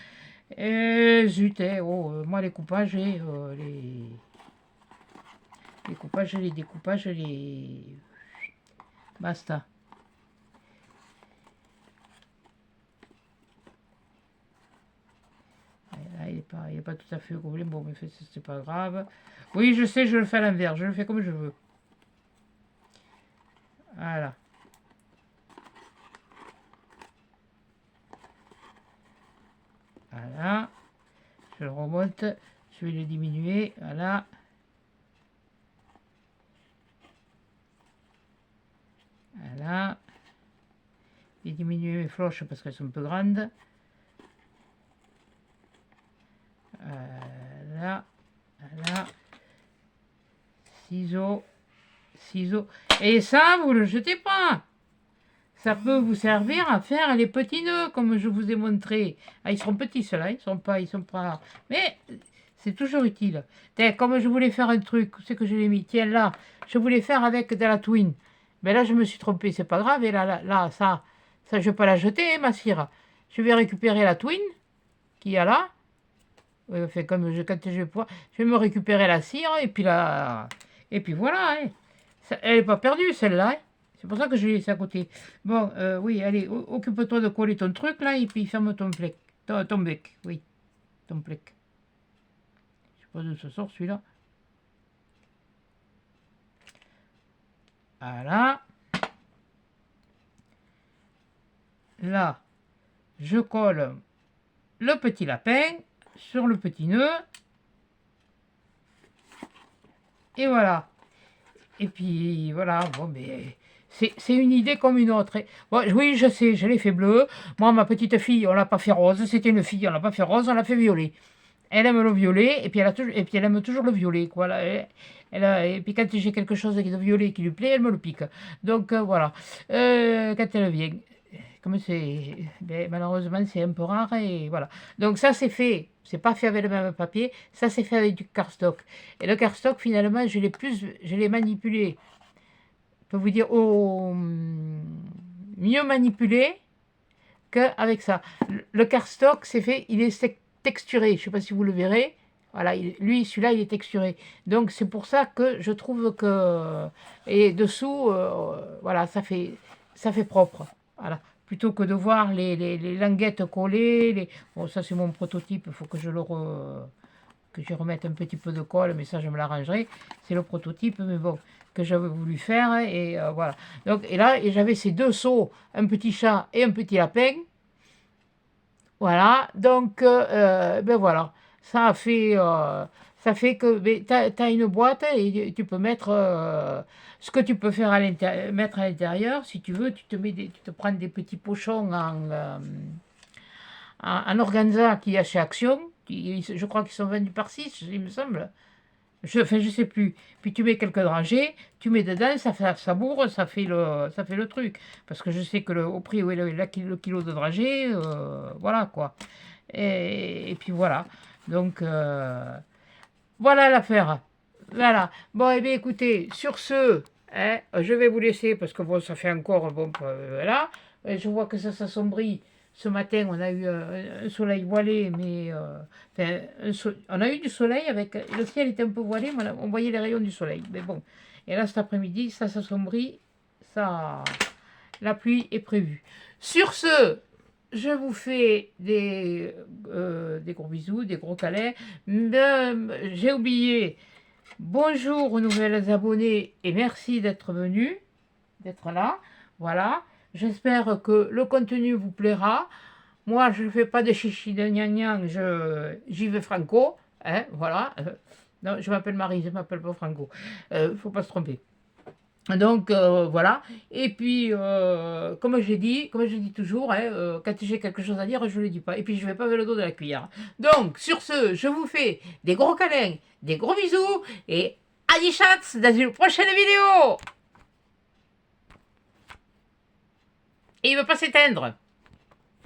Et zut, moi, les coupages et les coupages, les découpages, les... Basta. Là, il n'est pas tout à fait roulé. Bon, mais c'est pas grave. Oui, je sais, je le fais à l'envers. Je le fais comme je veux. Voilà. Voilà. Je le remonte. Je vais le diminuer. Voilà. Voilà. J'ai diminué mes floches parce qu'elles sont un peu grandes. Voilà. Voilà. Ciseaux. Ciseaux. Et ça, vous le jetez pas. Ça peut vous servir à faire les petits nœuds, comme je vous ai montré. Ah, ils seront petits, ceux-là. Ils sont pas... Mais c'est toujours utile. Comme je voulais faire un truc, c'est que je l'ai mis. Tiens, là, je voulais faire avec de la twine. Mais là, je me suis trompé, c'est pas grave. Et là, ça, je ne vais pas la jeter, ma cire. Je vais récupérer la twine qu'il y a là. Fait comme quand je vais me récupérer la cire et puis voilà. Hein. Elle n'est pas perdue, celle-là. Hein. C'est pour ça que je l'ai laissée à côté. Bon, oui, allez, occupe-toi de coller ton truc là et puis ferme ton bec. Ton bec, oui. Ton bec. Je sais pas d'où ça sort celui-là. Voilà. Là, je colle le petit lapin sur le petit nœud. Et voilà. Et puis voilà, bon, mais c'est une idée comme une autre. Bon, oui, je sais, je l'ai fait bleu. Moi, ma petite fille, on l'a pas fait rose. C'était une fille, on l'a pas fait rose, on l'a fait violet. Elle aime le violet, et puis elle aime toujours le violet, quoi. Et puis quand j'ai quelque chose de violet qui lui plaît, elle me le pique. Donc voilà. Quand elle vient. Comme c'est, ben, malheureusement, c'est un peu rare, et voilà. Donc ça, c'est fait. C'est pas fait avec le même papier. Ça, c'est fait avec du cardstock. Et le cardstock, finalement, je l'ai manipulé. Je peux vous dire, mieux manipulé qu'avec ça. Le cardstock, c'est fait, il est texturé. Je sais pas si vous le verrez. Voilà, lui, celui-là, il est texturé. Donc, c'est pour ça que je trouve que... Et dessous, voilà, ça fait propre. Voilà. Plutôt que de voir les languettes collées. Bon, ça, c'est mon prototype. Il faut que je remette un petit peu de colle, mais ça, je me l'arrangerai. C'est le prototype, mais bon, que j'avais voulu faire. Et voilà. Donc, et là, j'avais ces 2 seaux, un petit chat et un petit lapin. Voilà. Donc, ben voilà. Ça fait que tu as une boîte et tu peux mettre ce que tu peux faire mettre à l'intérieur. Si tu veux, tu te prends des petits pochons en organza qu'il y a chez Action. Je crois qu'ils sont vendus par 6, il me semble. Enfin, je sais plus. Puis tu mets quelques dragées, tu mets dedans, ça bourre, ça fait le truc. Parce que je sais que au prix où est le kilo de dragées, voilà quoi. Et puis voilà. Donc, voilà l'affaire. Voilà. Bon, eh bien, écoutez, sur ce, hein, je vais vous laisser parce que bon, ça fait encore, bon, voilà. Je vois que ça s'assombrit. Ce matin, on a eu un soleil voilé, mais enfin, on a eu du soleil avec. Le ciel était un peu voilé, mais on voyait les rayons du soleil. Mais bon. Et là, cet après-midi, ça s'assombrit. Ça, la pluie est prévue. Sur ce, je vous fais des gros bisous, des gros câlins. J'ai oublié. Bonjour aux nouvelles abonnés et merci d'être venus, d'être là. Voilà. J'espère que le contenu vous plaira. Moi, je ne fais pas de chichi de gnang j'y vais franco. Hein, voilà. Non, je m'appelle Marie, je ne m'appelle pas Franco. Faut pas se tromper. Donc voilà. Et puis comme je dis toujours, hein, quand j'ai quelque chose à dire, je ne le dis pas. Et puis je ne vais pas vers le dos de la cuillère. Donc sur ce, je vous fais des gros câlins, des gros bisous et à chats dans une prochaine vidéo. Et il ne va pas s'éteindre.